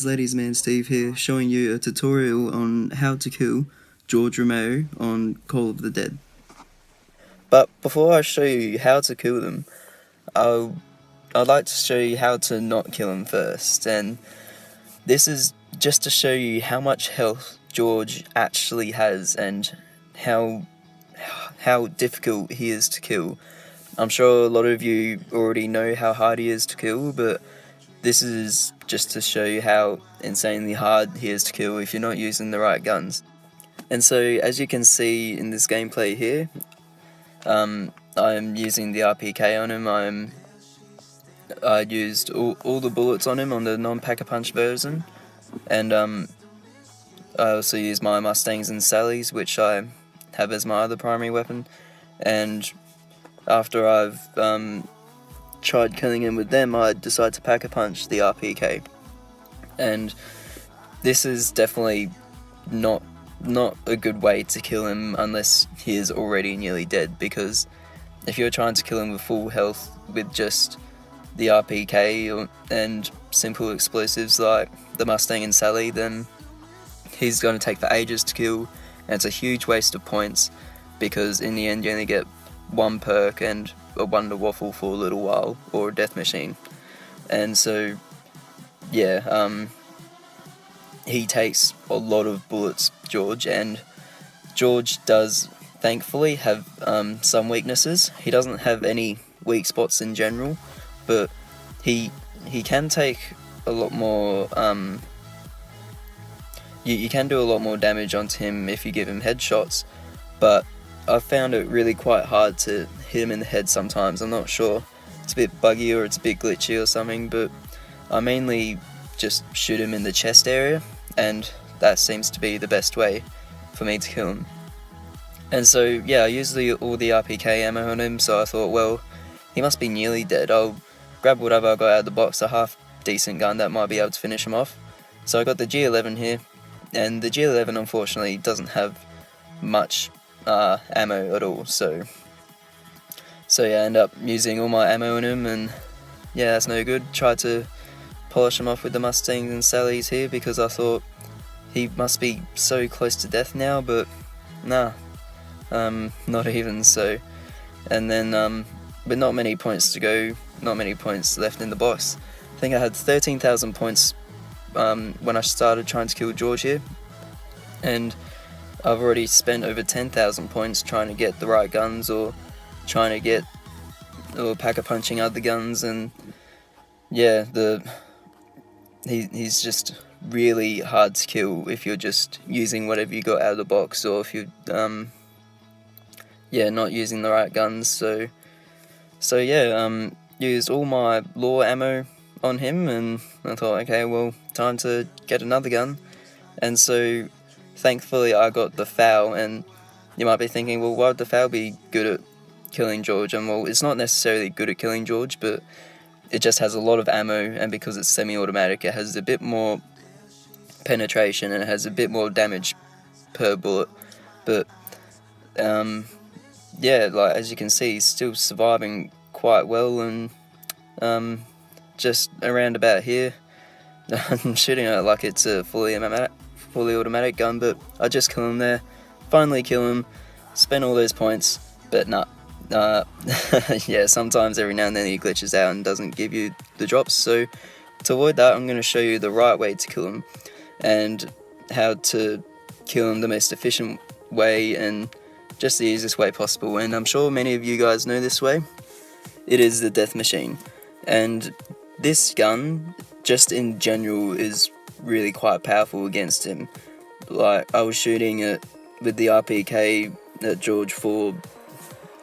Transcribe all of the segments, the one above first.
guys, Ladies Man Steve here, showing you a tutorial on how to kill George Romero on Call of the Dead. But before I show you how to kill them, I'd like to show you how to not kill him first, and this is just to show you how much health George actually has and how difficult he is to kill. I'm sure a lot of you already know how hard he is to kill, but this is just to show you how insanely hard he is to kill if you're not using the right guns. And so, as you can see in this gameplay here, I'm using the RPK on him. I used all the bullets on him on the non-pack-a-punch version, and I also used my Mustangs and Sallys, which I have as my other primary weapon. And after I've tried killing him with them, I decided to pack-a-punch the RPK. And this is definitely not a good way to kill him unless he is already nearly dead, because if you're trying to kill him with full health with just the RPK and simple explosives like the Mustang and Sally, then he's going to take for ages to kill, and it's a huge waste of points, because in the end you only get one perk and a Wonder Waffle for a little while, or a death machine. And so yeah, he takes a lot of bullets, George, and George does thankfully have some weaknesses. He doesn't have any weak spots in general, but he can take a lot more, you can do a lot more damage onto him if you give him headshots, but I've found it really quite hard to hit him in the head sometimes. I'm not sure, it's a bit buggy or it's a bit glitchy or something, but I mainly just shoot him in the chest area, and that seems to be the best way for me to kill him. And so yeah, I used all the RPK ammo on him, so I thought, well, he must be nearly dead. I'll grab whatever I got out of the box, a half decent gun that might be able to finish him off. So I got the G11 here, and the G11 unfortunately doesn't have much ammo at all, so yeah, I end up using all my ammo on him, and yeah, that's no good. Tried to polish him off with the Mustangs and Sallys here, because I thought he must be so close to death now, but nah, not even so. And then with not many points to go, not many points left in the box, I think I had 13,000 points when I started trying to kill George here, and I've already spent over 10,000 points trying to get the right guns, or trying to get, or pack-a-punching other guns, and yeah, he's just really hard to kill if you're just using whatever you got out of the box, or if you're not using the right guns. So yeah, used all my law ammo on him, and I thought, okay, well, time to get another gun. And so thankfully I got the FAL, and you might be thinking, well, why would the FAL be good at killing George? And well, it's not necessarily good at killing George, but it just has a lot of ammo, and because it's semi-automatic, it has a bit more penetration and it has a bit more damage per bullet. But yeah, like as you can see, he's still surviving quite well, and just around about here, I'm shooting at it like it's a fully automatic gun, but I just kill him there, finally kill him, spend all those points, but nah. Yeah, sometimes every now and then he glitches out and doesn't give you the drops, so to avoid that, I'm going to show you the right way to kill him, and how to kill him the most efficient way, and just the easiest way possible. And I'm sure many of you guys know this way. It is the death machine, and this gun, just in general, is really quite powerful against him. Like, I was shooting it with the RPK at George for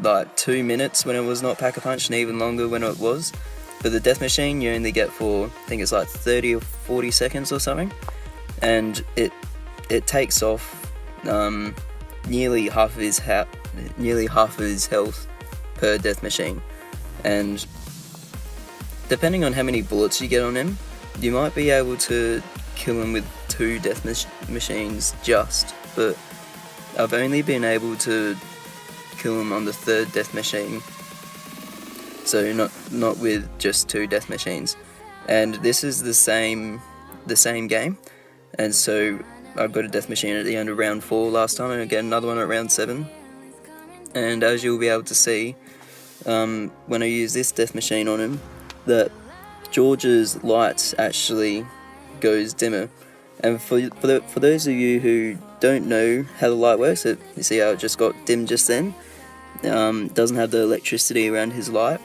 like 2 minutes when it was not pack-a-punch, and even longer when it was. But the death machine you only get for, I think it's like 30 or 40 seconds or something, and it takes off nearly half of his health per death machine. And depending on how many bullets you get on him, you might be able to kill him with 2 death machines just, but I've only been able to kill him on the 3rd death machine, so not with just 2 death machines. And this is the same the same game, and so I got a death machine at the end of round 4 last time, and I get another one at round 7. And as you'll be able to see, when I use this death machine on him, that George's light actually goes dimmer. And for those of you who don't know how the light works, you see how it just got dim just then? Doesn't have the electricity around his light.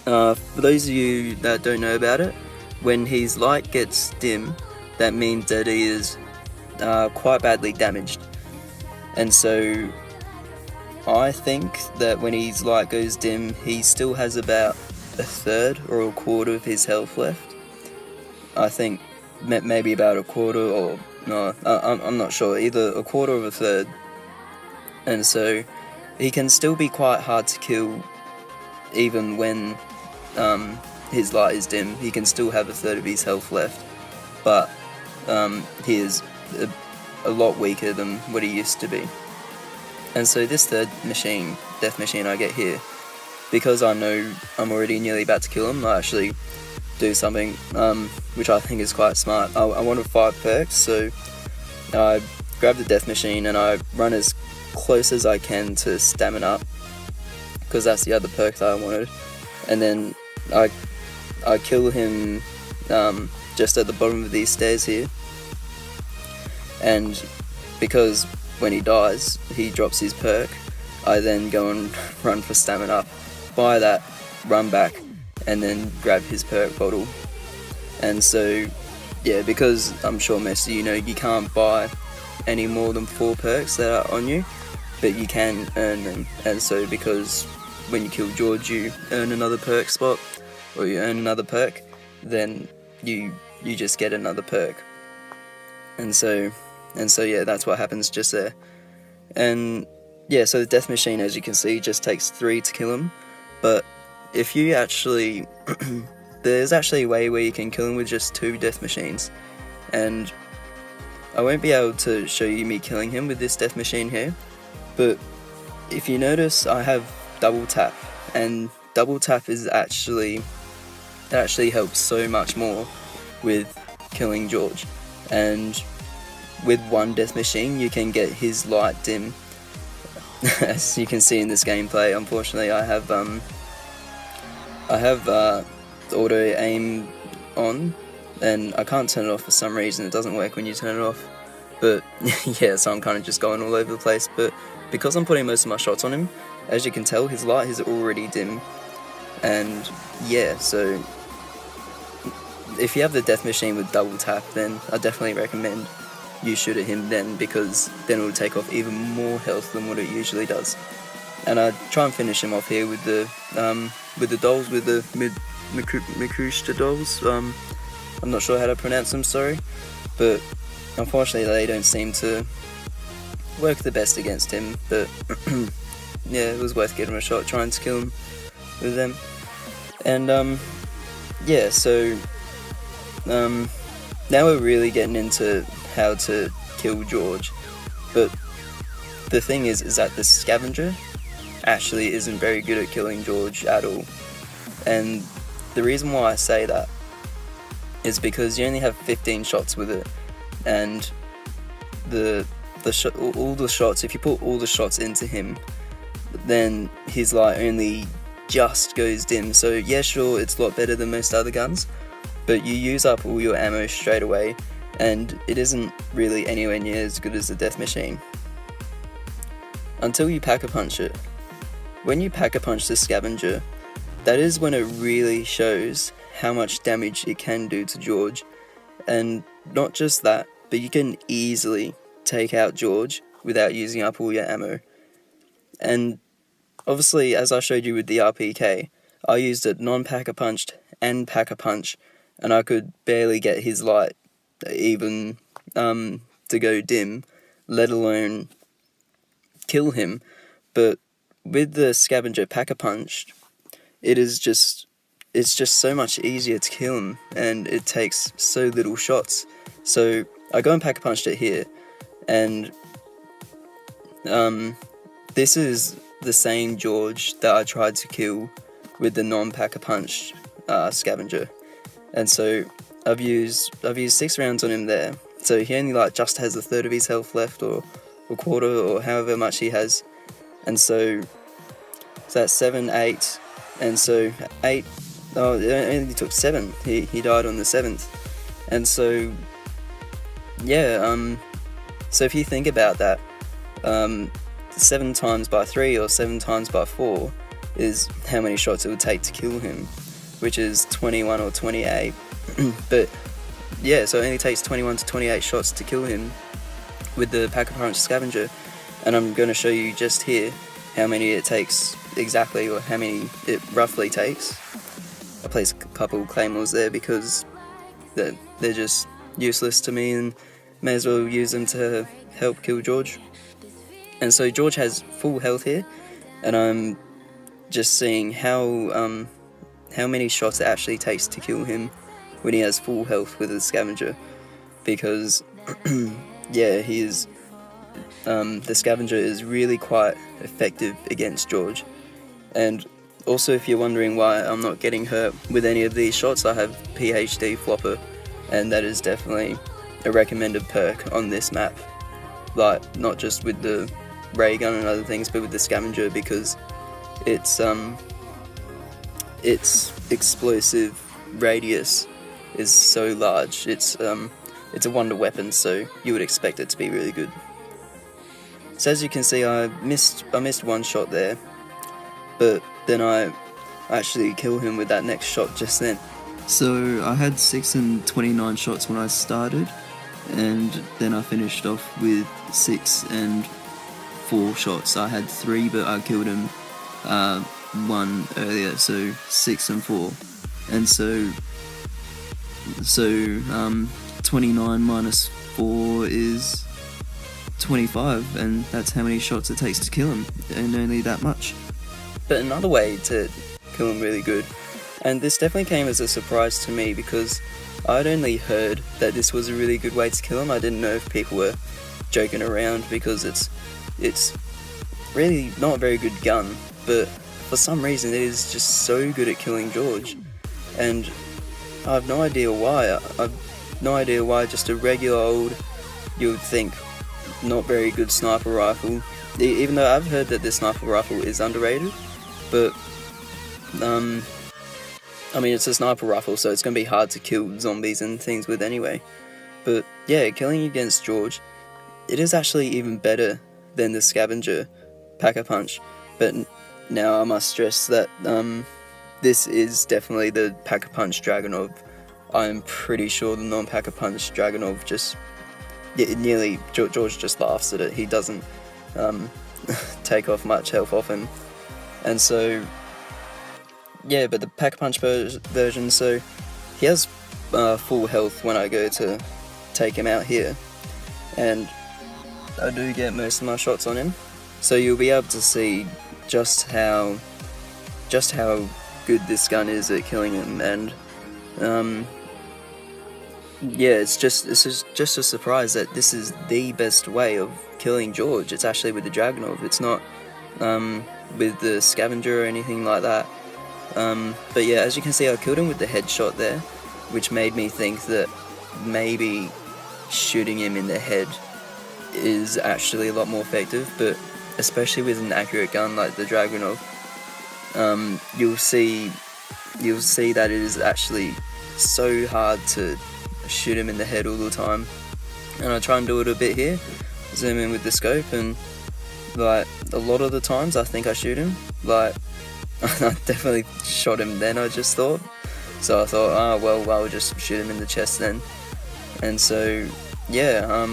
For those of you that don't know about it, when his light gets dim, that means that he is quite badly damaged. And so I think that when his light goes dim, he still has about a third or a quarter of his health left. I think maybe about a quarter, or no, I'm not sure, either a quarter or a third. And so he can still be quite hard to kill even when his light is dim. He can still have a third of his health left, but he is a lot weaker than what he used to be. And so this third death machine I get here, because I know I'm already nearly about to kill him, I actually do something which I think is quite smart. I wanted 5 perks, so I grab the death machine and I run as close as I can to stamina up, because that's the other perk that I wanted. And then I kill him just at the bottom of these stairs here, and because when he dies he drops his perk, I then go and run for stamina up, buy that, run back, and then grab his perk bottle. And so yeah, because I'm sure most of you know, you can't buy any more than 4 perks that are on you, but you can earn them. And so because when you kill George you earn another perk spot, or you earn another perk, then you just get another perk. And so yeah, that's what happens just there. And yeah, so the death machine, as you can see, just takes 3 to kill him. But if you actually there's actually a way where you can kill him with just 2 death machines, and I won't be able to show you me killing him with this death machine here, but if you notice I have double tap, and double tap is actually helps so much more with killing George. And with 1 death machine you can get his light dim. As you can see in this gameplay, unfortunately I have auto aim on, and I can't turn it off for some reason. It doesn't work when you turn it off, but yeah, so I'm kind of just going all over the place. But because I'm putting most of my shots on him, as you can tell, his light is already dim. And yeah, so if you have the death machine with double tap, then I definitely recommend you shoot at him then, because then it will take off even more health than what it usually does. And I try and finish him off here with the dolls, with the Mikushta dolls. I'm not sure how to pronounce them, sorry, but unfortunately they don't seem to work the best against him. But yeah, it was worth giving a shot trying to kill him with them. And yeah, so now we're really getting into how to kill George. But the thing is that the scavenger actually isn't very good at killing George at all. And the reason why I say that is because you only have 15 shots with it, and all the shots, if you put all the shots into him, then his light only just goes dim. So yeah, sure, it's a lot better than most other guns, but you use up all your ammo straight away, and it isn't really anywhere near as good as the death machine until you pack-a-punch it. When you pack-a-punch the scavenger, that is when it really shows how much damage it can do to George. And not just that, but you can easily take out George without using up all your ammo. And obviously, as I showed you with the RPK, I used it non-pack-a-punched and pack-a-punch, and I could barely get his light even to go dim, let alone kill him. But with the scavenger pack-a-punched, it's just so much easier to kill him, and it takes so little shots. So I go and pack-a-punched it here, and this is the same George that I tried to kill with the non-pack-a-punch scavenger. And so I've used 6 rounds on him there, so he only like just has a third of his health left, or quarter, or however much he has, and so that's 7, 8, and so 8. Oh, it only took 7. He died on the 7th, and so yeah. So if you think about that, 7 times by 3 or 7 times by 4 is how many shots it would take to kill him, which is 21 or 28. But yeah, so it only takes 21 to 28 shots to kill him with the Pack-a-Punch Scavenger, and I'm going to show you just here how many it takes exactly, or how many it roughly takes. I placed a couple claymores there because they're just useless to me, and may as well use them to help kill George. And so George has full health here, and I'm just seeing how many shots it actually takes to kill him when he has full health with the Scavenger, because yeah, he is the Scavenger is really quite effective against George. And also, if you're wondering why I'm not getting hurt with any of these shots, I have PhD Flopper, and that is definitely a recommended perk on this map, like not just with the ray gun and other things, but with the Scavenger, because its explosive radius is so large. It's a wonder weapon, so you would expect it to be really good. So as you can see, I missed one shot there, but then I actually killed him with that next shot just then. So I had 6 and 29 shots when I started, and then I finished off with 6 and 4 shots. I had 3, but I killed him 1 earlier, so 6 and 4. And so 29 minus 4 is 25, and that's how many shots it takes to kill him, and only that much. But another way to kill him really good, and this definitely came as a surprise to me, because I'd only heard that this was a really good way to kill him. I didn't know if people were joking around, because it's really not a very good gun, but for some reason it is just so good at killing George, and I have no idea why. Just a regular old, you would think, not very good sniper rifle, even though I've heard that this sniper rifle is underrated, but I mean, it's a sniper rifle, so it's going to be hard to kill zombies and things with anyway. But yeah, killing against George, it is actually even better than the Scavenger Pack-a-Punch. But now I must stress that this is definitely the Pack-a-Punch Dragunov. I'm pretty sure the non-Pack-a-Punch Dragunov just... George just laughs at it. He doesn't take off much health off him. And so... yeah, but the Pack-a-Punch version, so he has full health when I go to take him out here, and I do get most of my shots on him, so you'll be able to see just how good this gun is at killing him. And yeah, it's just a surprise that this is the best way of killing George. It's actually with the Dragunov. It's not with the Scavenger or anything like that. But yeah, as you can see, I killed him with the headshot there, which made me think that maybe shooting him in the head is actually a lot more effective, but especially with an accurate gun like the Dragunov, you'll see that it is actually so hard to shoot him in the head all the time. And I try and do it a bit here, zoom in with the scope, and like a lot of the times I think I shoot him, like I definitely shot him then, I just thought. So I thought, well, I'll just shoot him in the chest then. And so, yeah, I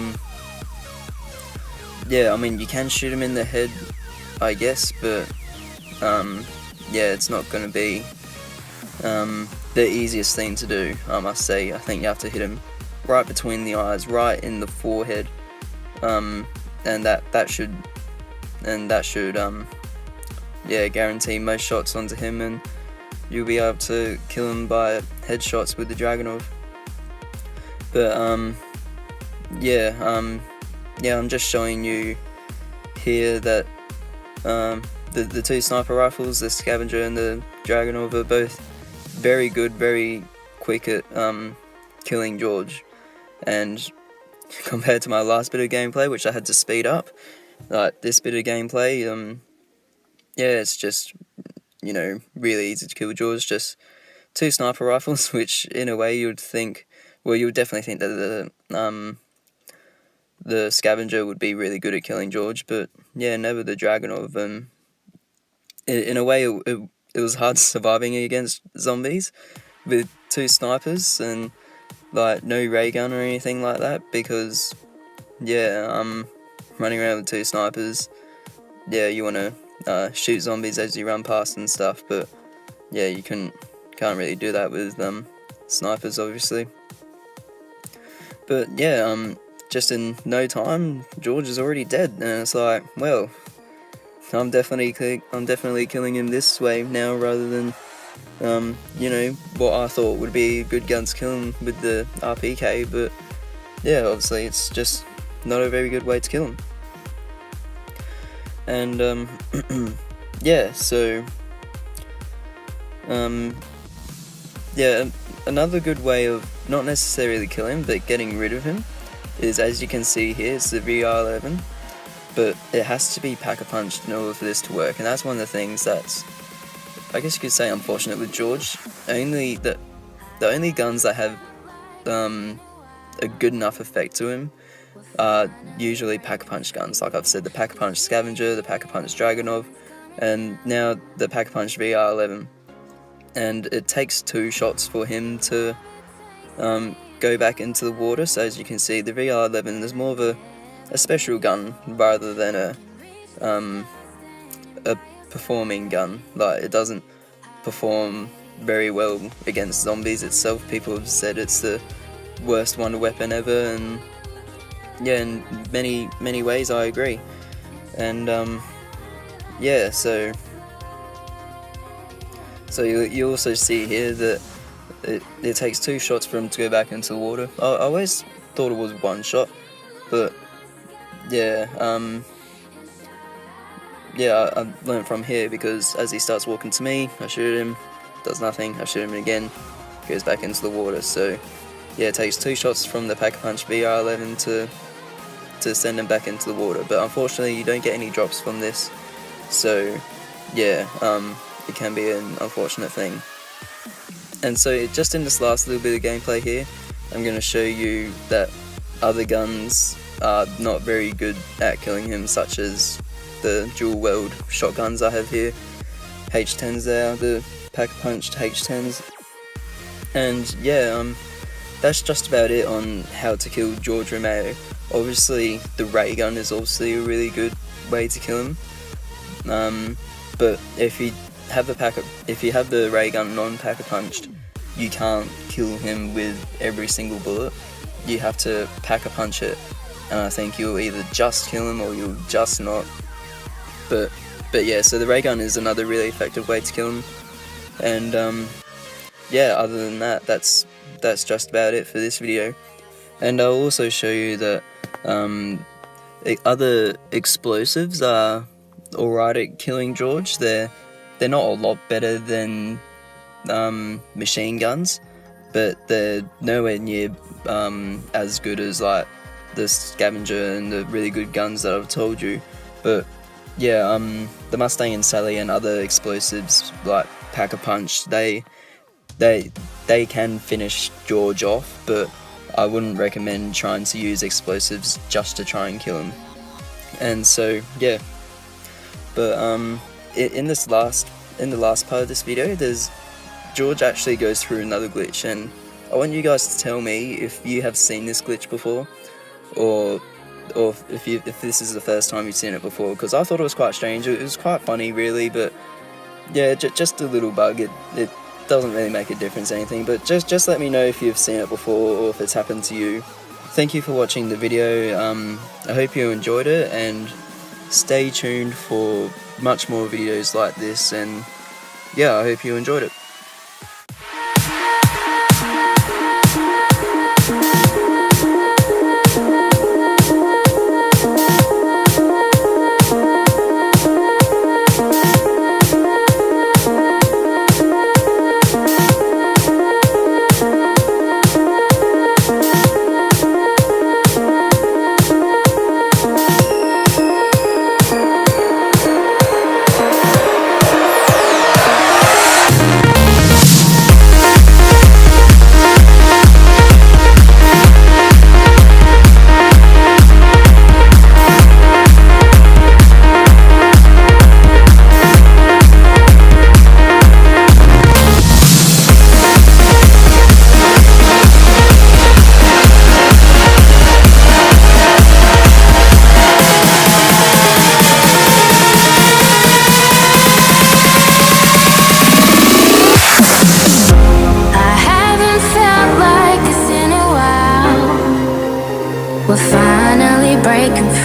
mean, you can shoot him in the head, I guess, but, yeah, it's not going to be the easiest thing to do, I must say. I think you have to hit him right between the eyes, right in the forehead, and that should yeah, guarantee most shots onto him, and you'll be able to kill him by headshots with the Dragunov. But yeah, I'm just showing you here that the two sniper rifles, the Scavenger and the Dragunov, are both very good, very quick at killing George. And compared to my last bit of gameplay, which I had to speed up, like this bit of gameplay, yeah, it's just, you know, really easy to kill George. Just 2 sniper rifles, which in a way you would think, well, you would definitely think that the scavenger would be really good at killing George, but yeah, never the Dragonov. In a way, it was hard surviving against zombies with 2 snipers and like no ray gun or anything like that, because yeah, running around with 2 snipers, yeah, you want to shoot zombies as you run past and stuff, but yeah, you can't really do that with snipers, obviously. But yeah, just in no time, George is already dead, and it's like, well, I'm definitely killing him this way now, rather than you know, what I thought would be a good gun to kill him with the RPK, but yeah, obviously it's just not a very good way to kill him. And yeah, so yeah, another good way of not necessarily killing him, but getting rid of him is, as you can see here, it's the VR11, but it has to be pack-a-punched in order for this to work, and that's one of the things that's, I guess you could say, unfortunate with George. The only guns that have a good enough effect to him are usually pack-a-punch guns. Like I've said, the pack-a-punch Scavenger, the pack-a-punch Dragonov, and now the pack-a-punch VR11. And it takes 2 shots for him to go back into the water. So as you can see, the VR11 is more of a special gun rather than a performing gun. Like, it doesn't perform very well against zombies itself. People have said it's the worst wonder weapon ever, and yeah, in many ways I agree. And yeah, so you also see here that it takes 2 shots for him to go back into the water. I always thought it was 1 shot, but yeah, yeah, I learned from here, because as he starts walking to me, I shoot him, does nothing, I shoot him again, goes back into the water. So yeah, it takes 2 shots from the pack-a-punch VR11 to send him back into the water, but unfortunately you don't get any drops from this, so yeah, it can be an unfortunate thing. And so just in this last little bit of gameplay here, I'm going to show you that other guns are not very good at killing him, such as the dual weld shotguns I have here, H10s there, the pack-a-punched H10s. And yeah, that's just about it on how to kill George Romero. Obviously the ray gun is obviously a really good way to kill him, but if you have the ray gun non-pack-a-punched, you can't kill him with every single bullet. You have to pack-a-punch it, and I think you'll either just kill him or you'll just not. But yeah, so the ray gun is another really effective way to kill him. And yeah, other than that, that's just about it for this video. And I'll also show you that other explosives are alright at killing George. They're not a lot better than machine guns, but they're nowhere near as good as like the Scavenger and the really good guns that I've told you. But yeah, the Mustang and Sally and other explosives like Pack-a-Punch, they can finish George off, but I wouldn't recommend trying to use explosives just to try and kill him. And so yeah, but in the last part of this video, George actually goes through another glitch, and I want you guys to tell me if you have seen this glitch before, or if this is the first time you've seen it before, because I thought it was quite strange. It was quite funny, really, but yeah, just a little bug. It doesn't really make a difference or anything, but just let me know if you've seen it before or if it's happened to you. Thank you for watching the video. I hope you enjoyed it, and stay tuned for much more videos like this, and yeah, I hope you enjoyed it.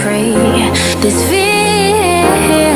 free. This feeling